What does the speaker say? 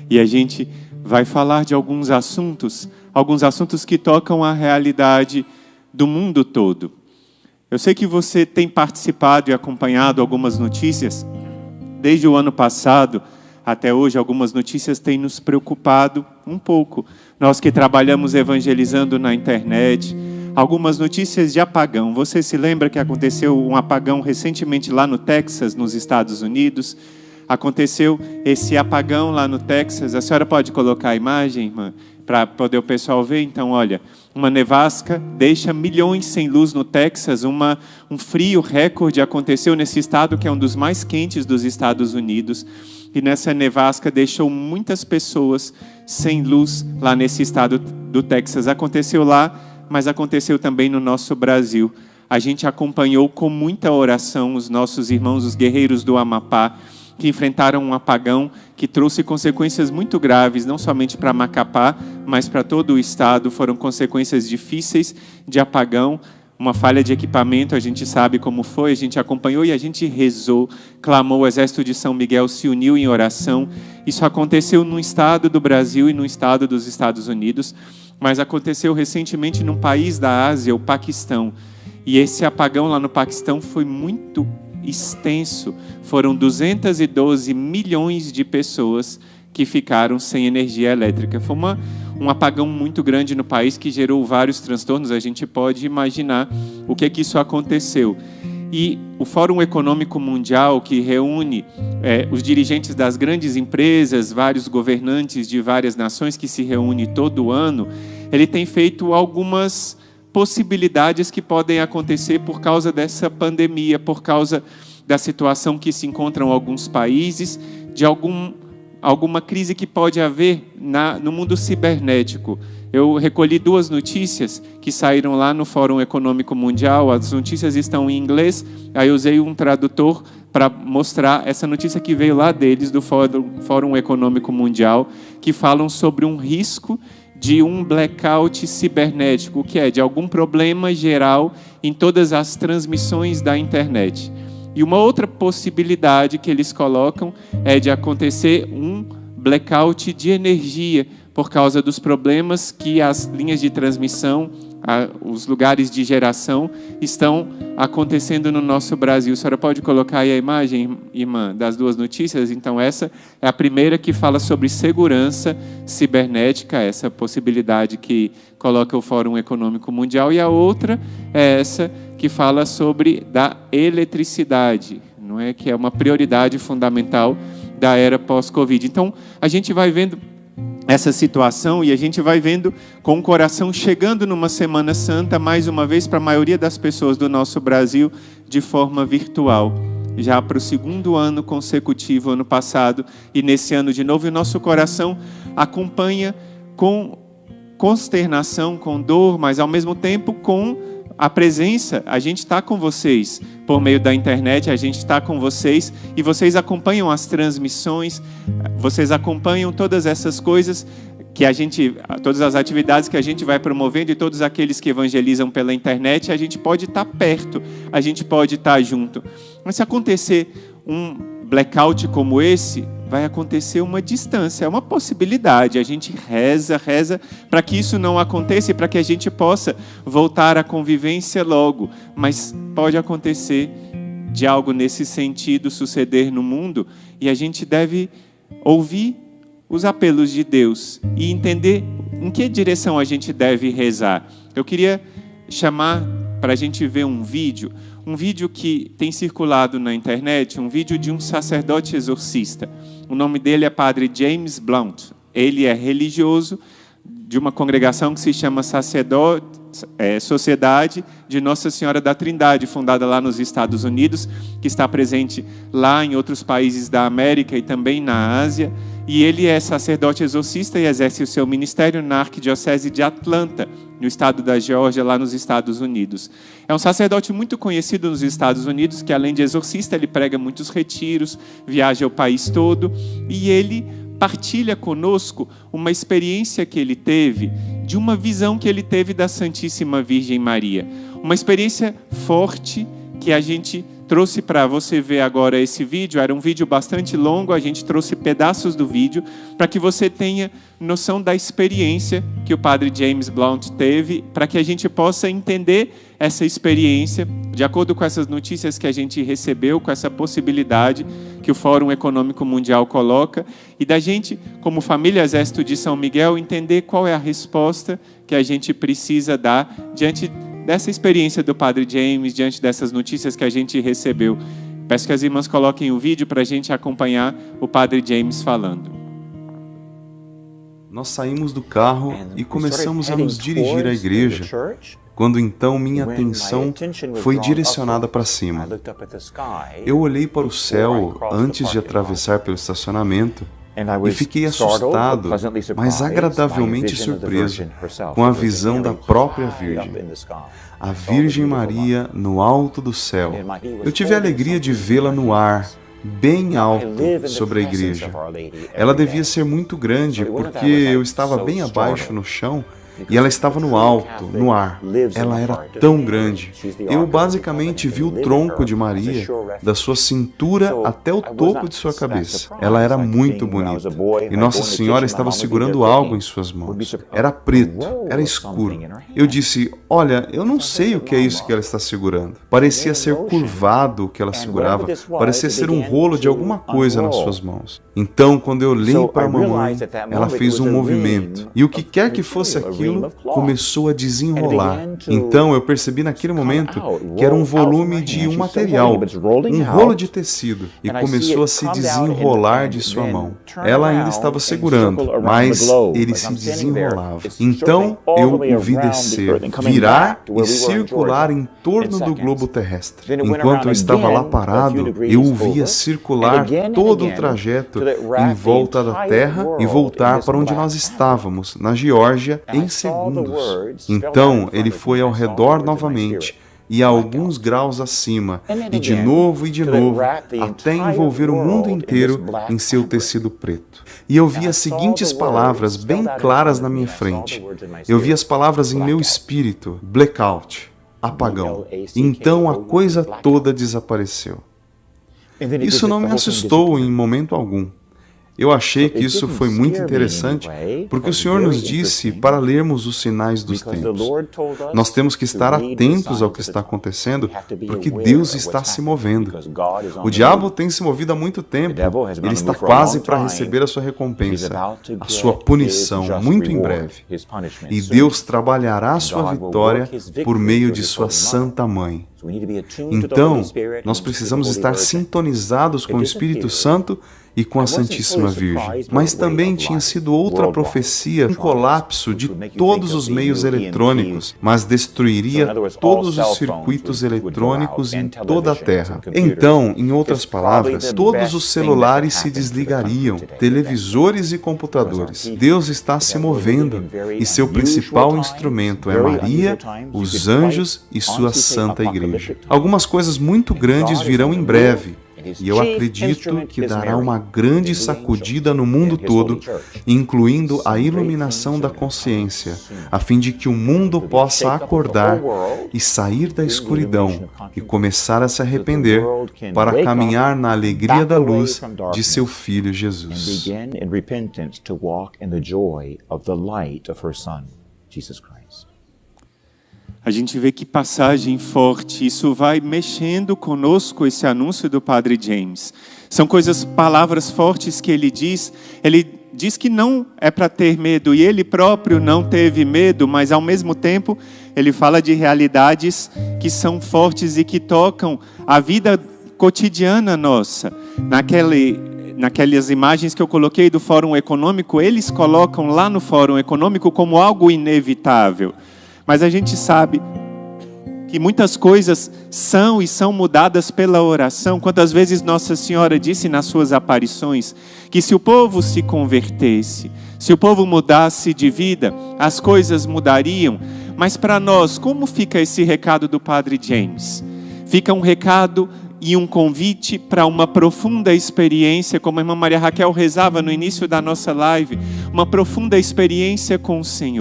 e a gente vai falar de alguns assuntos que tocam a realidade do mundo todo. Eu sei que você tem participado e acompanhado algumas notícias. Desde o ano passado até hoje, algumas notícias têm nos preocupado um pouco. Nós que trabalhamos evangelizando na internet, algumas notícias de apagão. Você se lembra que aconteceu um apagão recentemente lá no Texas, nos Estados Unidos? Aconteceu esse apagão lá no Texas. A senhora pode colocar a imagem, irmã, para poder o pessoal ver? Então, olha, uma nevasca deixa milhões sem luz no Texas. Um frio recorde aconteceu nesse estado, que é um dos mais quentes dos Estados Unidos. E nessa nevasca deixou muitas pessoas sem luz lá nesse estado do Texas. Aconteceu lá, mas aconteceu também no nosso Brasil. A gente acompanhou com muita oração os nossos irmãos, os guerreiros do Amapá, que enfrentaram um apagão que trouxe consequências muito graves, não somente para Macapá, mas para todo o estado. Foram consequências difíceis de apagão, uma falha de equipamento, a gente sabe como foi, a gente acompanhou e a gente rezou, clamou, o Exército de São Miguel se uniu em oração. Isso aconteceu num estado do Brasil e num estado dos Estados Unidos, mas aconteceu recentemente num país da Ásia, o Paquistão. E esse apagão lá no Paquistão foi muito extenso. Foram 212 milhões de pessoas que ficaram sem energia elétrica. Foi um apagão muito grande no país que gerou vários transtornos. A gente pode imaginar o que isso aconteceu. E o Fórum Econômico Mundial, que reúne os dirigentes das grandes empresas, vários governantes de várias nações, que se reúne todo ano, ele tem feito algumas possibilidades que podem acontecer por causa dessa pandemia, por causa da situação que se encontram alguns países, de alguma crise que pode haver no mundo cibernético. Eu recolhi 2 notícias que saíram lá no Fórum Econômico Mundial. As notícias estão em inglês, aí eu usei um tradutor para mostrar essa notícia que veio lá deles, do Fórum Econômico Mundial, que falam sobre um risco de um blackout cibernético, que é de algum problema geral em todas as transmissões da internet. E uma outra possibilidade que eles colocam é de acontecer um blackout de energia por causa dos problemas que as linhas de transmissão, os lugares de geração estão acontecendo no nosso Brasil. A senhora pode colocar aí a imagem, irmã, das 2 notícias? Então, essa é a primeira que fala sobre segurança cibernética, essa possibilidade que coloca o Fórum Econômico Mundial, e a outra é essa que fala sobre da eletricidade, não é? Que é uma prioridade fundamental da era pós-Covid. Então, a gente vai vendo essa situação e a gente vai vendo com o coração chegando numa Semana Santa, mais uma vez, para a maioria das pessoas do nosso Brasil, de forma virtual. Já para o 2º ano consecutivo, ano passado, e nesse ano de novo, e o nosso coração acompanha com consternação, com dor, mas ao mesmo tempo com a presença. A gente está com vocês por meio da internet, a gente está com vocês e vocês acompanham as transmissões, vocês acompanham todas essas coisas que todas as atividades que a gente vai promovendo, e todos aqueles que evangelizam pela internet, a gente pode estar perto, a gente pode estar junto. Mas se acontecer um blackout como esse, vai acontecer uma distância, é uma possibilidade. A gente reza para que isso não aconteça e para que a gente possa voltar à convivência logo. Mas pode acontecer de algo nesse sentido suceder no mundo, e a gente deve ouvir os apelos de Deus e entender em que direção a gente deve rezar. Eu queria chamar para a gente ver um vídeo que tem circulado na internet, um vídeo de um sacerdote exorcista. O nome dele é Padre James Blount. Ele é religioso de uma congregação que se chama Sociedade de Nossa Senhora da Trindade, fundada lá nos Estados Unidos, que está presente lá em outros países da América e também na Ásia. E ele é sacerdote exorcista e exerce o seu ministério na Arquidiocese de Atlanta, no estado da Geórgia, lá nos Estados Unidos. É um sacerdote muito conhecido nos Estados Unidos, que além de exorcista, ele prega muitos retiros, viaja o país todo, e ele partilha conosco uma experiência que ele teve, de uma visão que ele teve da Santíssima Virgem Maria. Uma experiência forte que a gente trouxe para você ver agora esse vídeo. Era um vídeo bastante longo, a gente trouxe pedaços do vídeo para que você tenha noção da experiência que o padre James Blount teve, para que a gente possa entender essa experiência, de acordo com essas notícias que a gente recebeu, com essa possibilidade que o Fórum Econômico Mundial coloca, e da gente, como família Exército de São Miguel, entender qual é a resposta que a gente precisa dar diante dessa experiência do padre James, diante dessas notícias que a gente recebeu. Peço que as irmãs coloquem o vídeo para a gente acompanhar o padre James falando. Nós saímos do carro e começamos a nos dirigir à igreja, quando então minha atenção foi direcionada para cima. Eu olhei para o céu antes de atravessar pelo estacionamento e fiquei assustado, mas agradavelmente surpreso com a visão da própria Virgem, a Virgem Maria no alto do céu. Eu tive a alegria de vê-la no ar, bem alto sobre a igreja. Ela devia ser muito grande, porque eu estava bem abaixo no chão e ela estava no alto, no ar. Ela era tão grande. Eu basicamente vi o tronco de Maria, da sua cintura até o topo de sua cabeça. Ela era muito bonita. E Nossa Senhora estava segurando algo em suas mãos. Era preto, era escuro. Eu disse, olha, eu não sei o que é isso que ela está segurando. Parecia ser curvado o que ela segurava. Parecia ser um rolo de alguma coisa nas suas mãos. Então, quando eu olhei para a mamãe, ela fez um movimento. E o que quer que fosse aquilo, começou a desenrolar. Então eu percebi naquele momento que era um volume de um material, um rolo de tecido, e começou a se desenrolar de sua mão. Ela ainda estava segurando, mas ele se desenrolava. Então eu o vi descer, virar e circular em torno do globo terrestre. Enquanto eu estava lá parado, eu o via circular todo o trajeto em volta da Terra e voltar para onde nós estávamos, na Geórgia, em segundos. Então ele foi ao redor novamente e a alguns graus acima, e de novo, até envolver o mundo inteiro em seu tecido preto. E eu vi as seguintes palavras bem claras na minha frente. Eu vi as palavras em meu espírito: blackout, apagão. Então a coisa toda desapareceu. Isso não me assustou em momento algum. Eu achei que isso foi muito interessante, porque o Senhor nos disse para lermos os sinais dos tempos. Nós temos que estar atentos ao que está acontecendo, porque Deus está se movendo. O diabo tem se movido há muito tempo. Ele está quase para receber a sua recompensa, a sua punição, muito em breve. E Deus trabalhará a sua vitória por meio de sua Santa Mãe. Então, nós precisamos estar sintonizados com o Espírito Santo e com a Santíssima Virgem. Mas também tinha sido outra profecia, um colapso de todos os meios eletrônicos, mas destruiria todos os circuitos eletrônicos em toda a Terra. Então, em outras palavras, todos os celulares se desligariam, televisores e computadores. Deus está se movendo e seu principal instrumento é Maria, os anjos e sua Santa Igreja. Algumas coisas muito grandes virão em breve. E eu acredito que dará uma grande sacudida no mundo todo, incluindo a iluminação da consciência, a fim de que o mundo possa acordar e sair da escuridão e começar a se arrepender para caminhar na alegria da luz de seu Filho Jesus. A gente vê que passagem forte, isso vai mexendo conosco, esse anúncio do Padre James. São palavras fortes que ele diz que não é para ter medo, e ele próprio não teve medo, mas ao mesmo tempo ele fala de realidades que são fortes e que tocam a vida cotidiana nossa. Naquelas imagens que eu coloquei do Fórum Econômico, eles colocam lá no Fórum Econômico como algo inevitável. Mas a gente sabe que muitas coisas são mudadas pela oração. Quantas vezes Nossa Senhora disse nas suas aparições que se o povo se convertesse, se o povo mudasse de vida, as coisas mudariam. Mas para nós, como fica esse recado do Padre James? Fica um recado e um convite para uma profunda experiência, como a irmã Maria Raquel rezava no início da nossa live, uma profunda experiência com o Senhor.